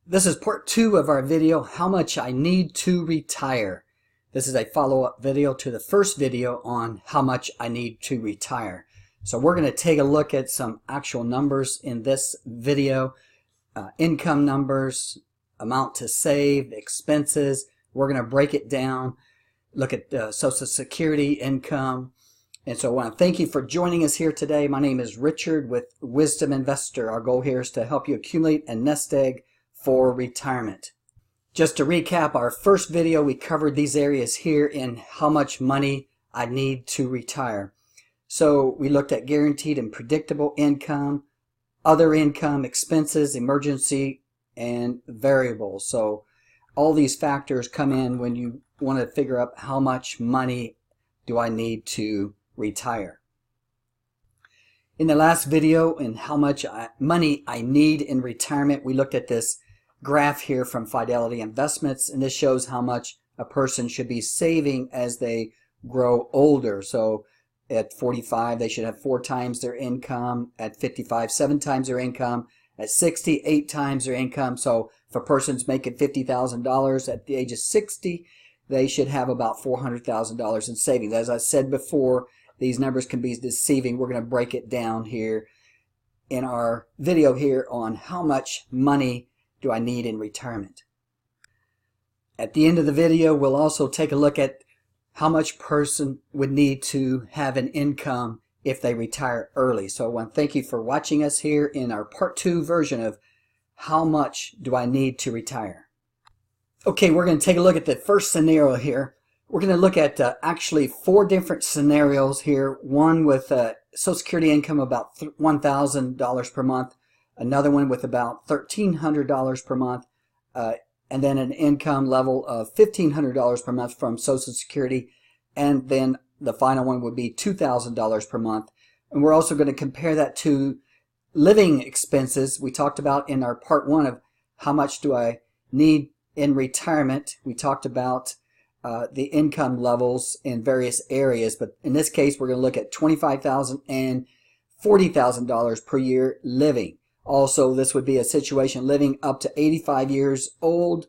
This is part 2 of our video, How Much I Need to Retire. This is a follow-up video to the first video on how much I need to retire. So we're going to take a look at some actual numbers in this video. Income numbers, amount to save, expenses. We're going to break it down, look at Social Security income. And so I want to thank you for joining us here today. My name is Richard with Wisdom Investor. Our goal here is to help you accumulate a nest egg for retirement. Just to recap, our first video, we covered these areas here in how much money I need to retire. So we looked at guaranteed and predictable income, other income, expenses, emergency, and variables. So all these factors come in when you want to figure out how much money do I need to retire. In the last video, in how much money I need in retirement, we looked at this graph here from Fidelity Investments, and this shows how much a person should be saving as they grow older. So at 45 they should have 4 times their income, at 55 7 times their income, at 60 8 times their income. So if a person's making $50,000 at the age of 60, they should have about $400,000 in savings. As I said before, these numbers can be deceiving. We're going to break it down here in our video here on how much money do I need in retirement. At the end of the video, we'll also take a look at how much person would need to have an income if they retire early. So I want to thank you for watching us here in our part 2 version of how much do I need to retire. Okay, we're going to take a look at the first scenario here. We're going to look at actually 4 different scenarios here. One with Social Security income about $1,000 per month. Another one with about $1,300 per month, and then an income level of $1,500 per month from Social Security, and then the final one would be $2,000 per month. And we're also going to compare that to living expenses. We talked about in our part 1 of how much do I need in retirement. We talked about the income levels in various areas, but in this case we're going to look at $25,000 and $40,000 per year living. Also, this would be a situation living up to 85 years old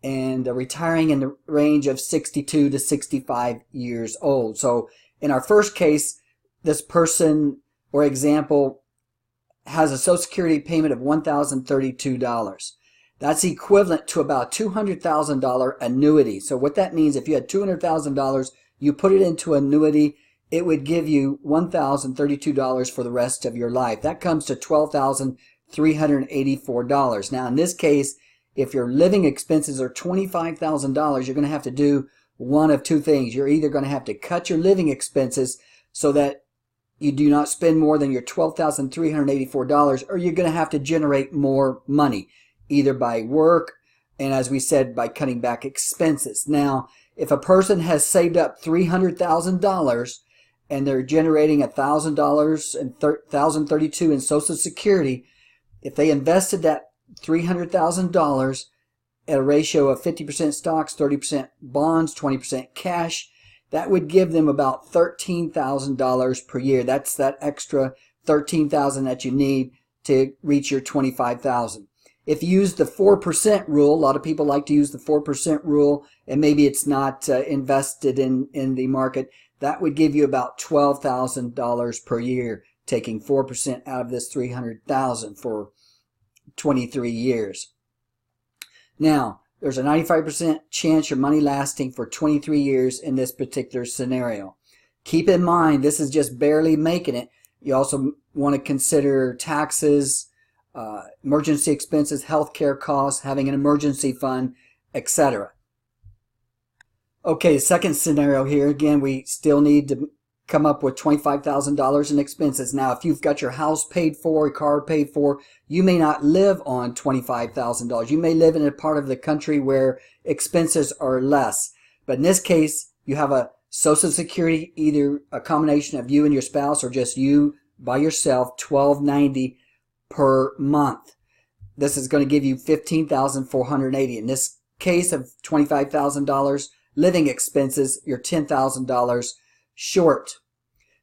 and retiring in the range of 62 to 65 years old. So in our first case, this person or example has a Social Security payment of $1,032. That's equivalent to about $200,000 annuity. So what that means, if you had $200,000, you put it into annuity, it would give you $1,032 for the rest of your life. That comes to $12,384. Now in this case, if your living expenses are $25,000, you're going to have to do one of 2 things. You're either going to have to cut your living expenses so that you do not spend more than your $12,384, or you're going to have to generate more money, either by work and, as we said, by cutting back expenses. Now, if a person has saved up $300,000 and they're generating $1,000 and $1,032 in Social Security, if they invested that $300,000 at a ratio of 50% stocks, 30% bonds, 20% cash, that would give them about $13,000 per year. That's that extra $13,000 that you need to reach your $25,000. If you use the 4% rule, a lot of people like to use the 4% rule, and maybe it's not invested in the market, that would give you about $12,000 per year, taking 4% out of this $300,000 for 23 years. Now, there's a 95% chance your money lasting for 23 years in this particular scenario. Keep in mind, this is just barely making it. You also want to consider taxes, emergency expenses, healthcare costs, having an emergency fund, etc. Okay, second scenario here. Again, we still need to come up with $25,000 in expenses. Now, if you've got your house paid for, your car paid for, you may not live on $25,000. You may live in a part of the country where expenses are less. But in this case, you have a Social Security, either a combination of you and your spouse or just you by yourself, $1,290 per month. This is going to give you $15,480. In this case of $25,000 living expenses, you're $10,000 short.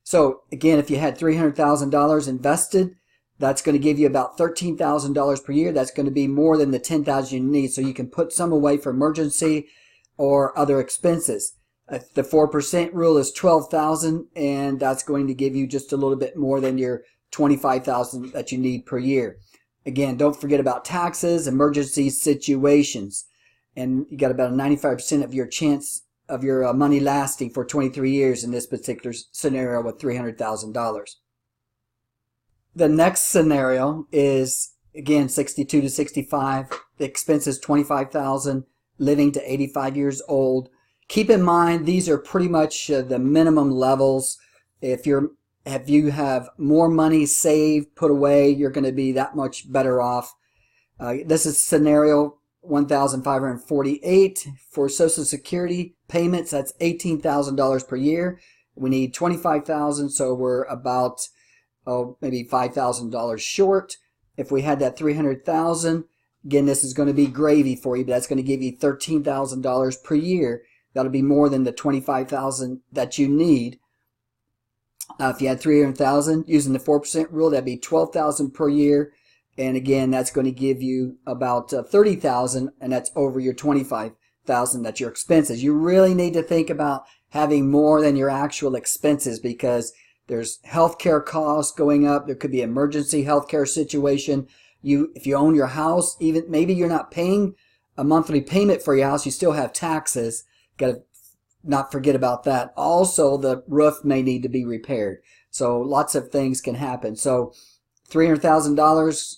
So again, if you had $300,000 invested, That's going to give you about $13,000 per year. That's going to be more than the $10,000 you need, so you can put some away for emergency or other expenses. The 4% rule is $12,000, and that's going to give you just a little bit more than your $25,000 that you need per year. Again, don't forget about taxes, emergency situations, and you got about a 95% of your chance of your money lasting for 23 years in this particular scenario with $300,000. The next scenario is, again, 62 to 65. The expense is $25,000, living to 85 years old. Keep in mind, these are pretty much the minimum levels. If you have more money saved, put away, you're going to be that much better off. This is scenario 1,548 for Social Security payments. That's $18,000 per year. We need $25,000, so we're about maybe $5,000 short. If we had that $300,000, again, this is going to be gravy for you, but that's going to give you $13,000 per year. That'll be more than the $25,000 that you need. If you had $300,000, using the 4% rule, that'd be $12,000 per year. And again, that's going to give you about $30,000, and that's over your $25,000. That's your expenses. You really need to think about having more than your actual expenses, because there's healthcare costs going up. There could be emergency healthcare situation. If you own your house, even maybe you're not paying a monthly payment for your house, you still have taxes. Got to not forget about that. Also, the roof may need to be repaired. So lots of things can happen. So $300,000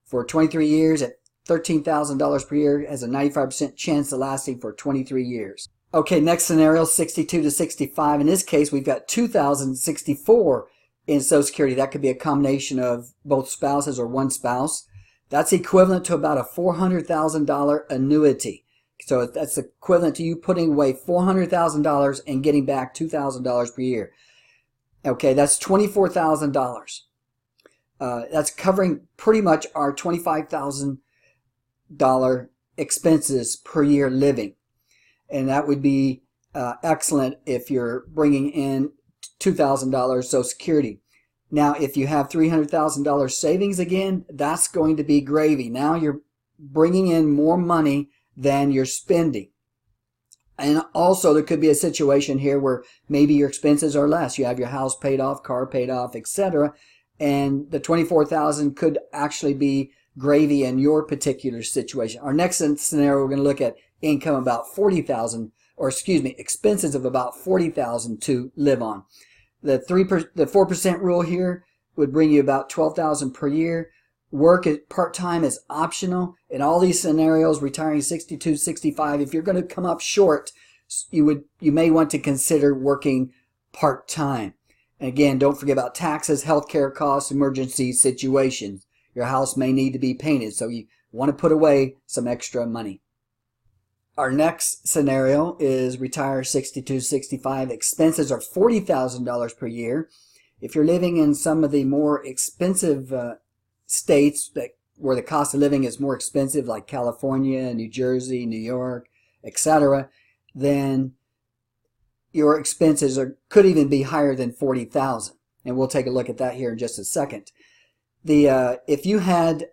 for 23 years at $13,000 per year has a 95% chance of lasting for 23 years. Okay, next scenario, 62 to 65. In this case, we've got $2,064 in Social Security. That could be a combination of both spouses or one spouse. That's equivalent to about a $400,000 annuity. So that's equivalent to you putting away $400,000 and getting back $2,000 per year. Okay, that's $24,000. That's covering pretty much our $25,000 expenses per year living. And that would be excellent if you're bringing in $2,000 Social Security. Now, if you have $300,000 savings, again, that's going to be gravy. Now you're bringing in more money than you're spending. And also, there could be a situation here where maybe your expenses are less. You have your house paid off, car paid off, etc. And the $24,000 could actually be gravy in your particular situation. Our next scenario, we're going to look at income about $40,000, or excuse me, expenses of about $40,000 to live on. The 4% rule here would bring you about $12,000 per year. Work part-time is optional. In all these scenarios, retiring 62, 65, if you're going to come up short, you may want to consider working part-time. And again, don't forget about taxes, healthcare costs, emergency situations. Your house may need to be painted, so you want to put away some extra money. Our next scenario is retire 62, 65. Expenses are $40,000 per year. If you're living in some of the more expensive states where the cost of living is more expensive, like California, New Jersey, New York, etc., then your expenses could even be higher than $40,000. And we'll take a look at that here in just a second. If you had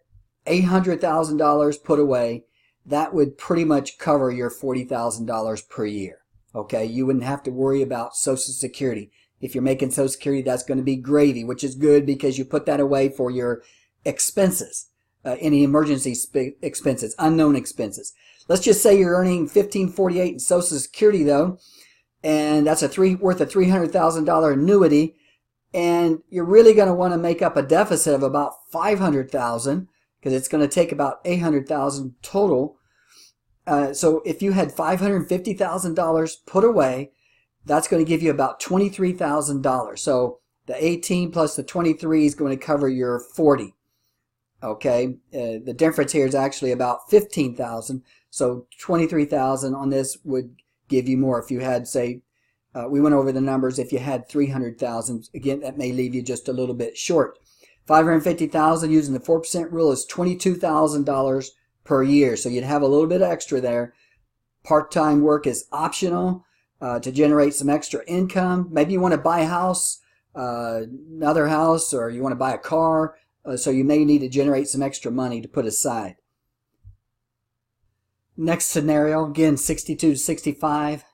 $800,000 put away, that would pretty much cover your $40,000 per year. Okay, you wouldn't have to worry about Social Security. If you're making Social Security, that's going to be gravy, which is good because you put that away for your expenses, any emergency expenses, unknown expenses. Let's just say you're earning $1,548 in Social Security, though, and that's worth a $300,000 annuity, and you're really going to want to make up a deficit of about $500,000 because it's going to take about $800,000 total. So if you had $550,000 put away, that's going to give you about $23,000. So the 18 plus the 23 is going to cover your 40. Okay, the difference here is actually about $15,000. So $23,000 on this would give you more. If you had, say, we went over the numbers. If you had $300,000, again, that may leave you just a little bit short. $550,000 using the 4% rule is $22,000 per year. So you'd have a little bit extra there. Part-time work is optional to generate some extra income. Maybe you want to buy a house, another house, or you want to buy a car. so you may need to generate some extra money to put aside. Next scenario, again, 62 to 65.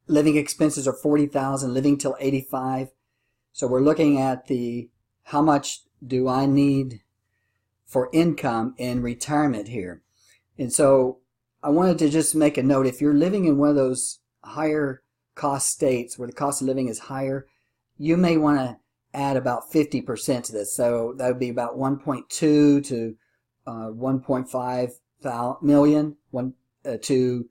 Living expenses are $40,000, living till 85. So we're looking at how much do I need for income in retirement here. And so I wanted to just make a note, if you're living in one of those higher cost states where the cost of living is higher, you may want to add about 50% to this. So that would be about 1.2 to 1.5 million to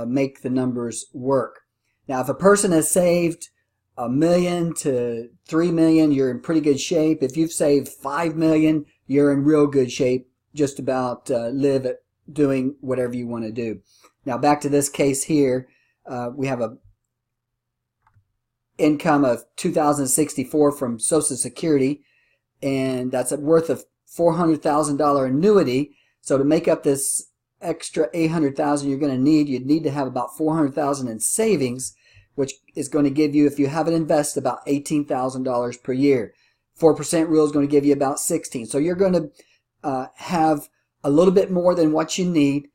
make the numbers work. Now, if a person has saved $1 million to $3 million, you're in pretty good shape. If you've saved $5 million, you're in real good shape. Just about live at doing whatever you want to do. Now, back to this case here, we have a income of $2,064 from Social Security, and that's worth a $400,000 annuity. So to make up this extra $800,000 you're going to you'd need to have about $400,000 in savings, which is going to give you, if you have it invested, about $18,000 per year. 4% rule is going to give you about $16,000. So you're going to have a little bit more than what you need.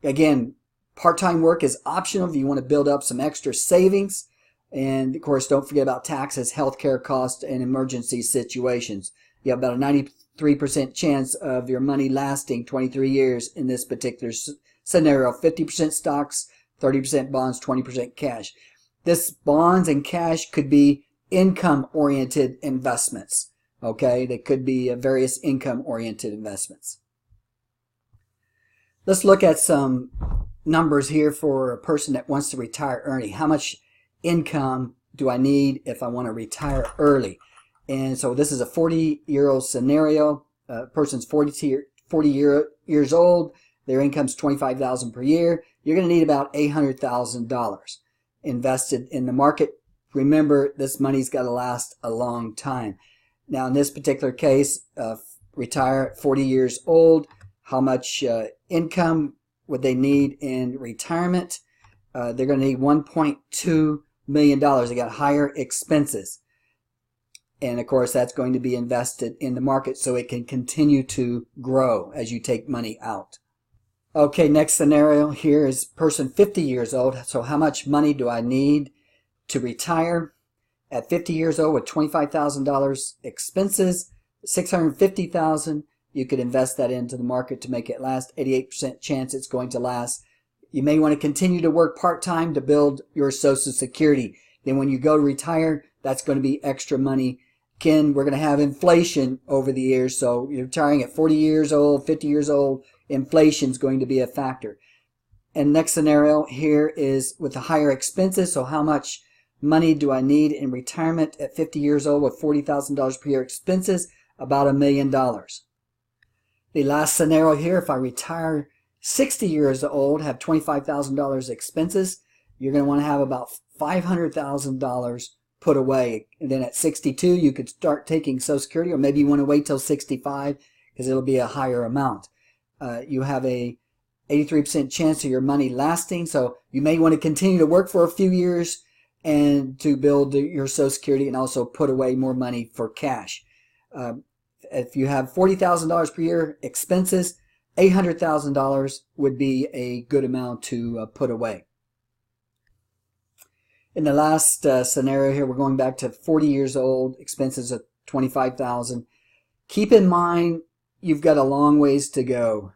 Again, part-time work is optional if you want to build up some extra savings. And of course, don't forget about taxes, healthcare costs, and emergency situations. You have about a 93% chance of your money lasting 23 years in this particular scenario. 50% stocks, 30% bonds, 20% cash. This bonds and cash could be income-oriented investments. Okay, they could be various income-oriented investments. Let's look at some numbers here for a person that wants to retire early. How much income do I need if I want to retire early? And so this is a 40-year-old scenario. A person's 40 years old. Their income's $25,000 per year. You're going to need about $800,000 invested in the market. Remember, this money's got to last a long time. Now, in this particular case, retire at 40 years old. How much income would they need in retirement? They're going to need $1.2 million. They got higher expenses. And of course, that's going to be invested in the market so it can continue to grow as you take money out. Okay, next scenario here is person 50 years old. So how much money do I need to retire? At 50 years old with $25,000 expenses, $650,000, you could invest that into the market to make it last. 88% chance it's going to last. You may want to continue to work part-time to build your Social Security. Then when you go to retire, that's going to be extra money. Again, we're going to have inflation over the years. So you're retiring at 40 years old, 50 years old, inflation is going to be a factor. And next scenario here is with the higher expenses. So how much money do I need in retirement at 50 years old with $40,000 per year expenses? About $1 million. The last scenario here, if I retire 60 years old, have $25,000 expenses, you're going to want to have about $500,000 put away. And then at 62, you could start taking Social Security, or maybe you want to wait till 65 because it'll be a higher amount. You have a 83% chance of your money lasting, so you may want to continue to work for a few years and to build your Social Security and also put away more money for cash. If you have $40,000 per year expenses, $800,000 would be a good amount to put away. In the last scenario here, we're going back to 40 years old, expenses of $25,000. Keep in mind, you've got a long ways to go.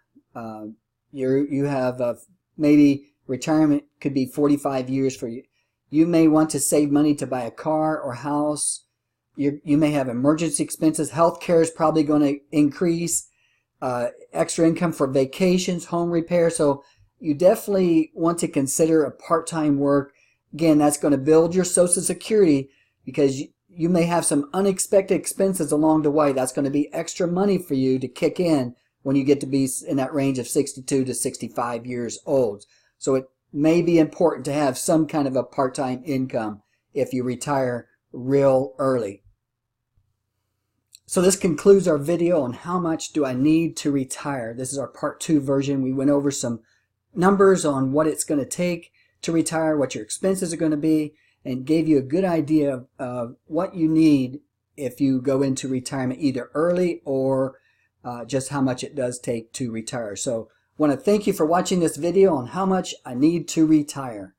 You have maybe retirement could be 45 years for you. You may want to save money to buy a car or house. You may have emergency expenses. Healthcare is probably going to increase. Extra income for vacations, home repair. So you definitely want to consider a part-time work. Again, that's going to build your Social Security because you may have some unexpected expenses along the way. That's going to be extra money for you to kick in when you get to be in that range of 62 to 65 years old. So it may be important to have some kind of a part-time income if you retire real early. So this concludes our video on how much do I need to retire. This is our part 2 version. We went over some numbers on what it's going to take to retire, what your expenses are going to be, and gave you a good idea of what you need if you go into retirement either early or just how much it does take to retire. So I want to thank you for watching this video on how much I need to retire.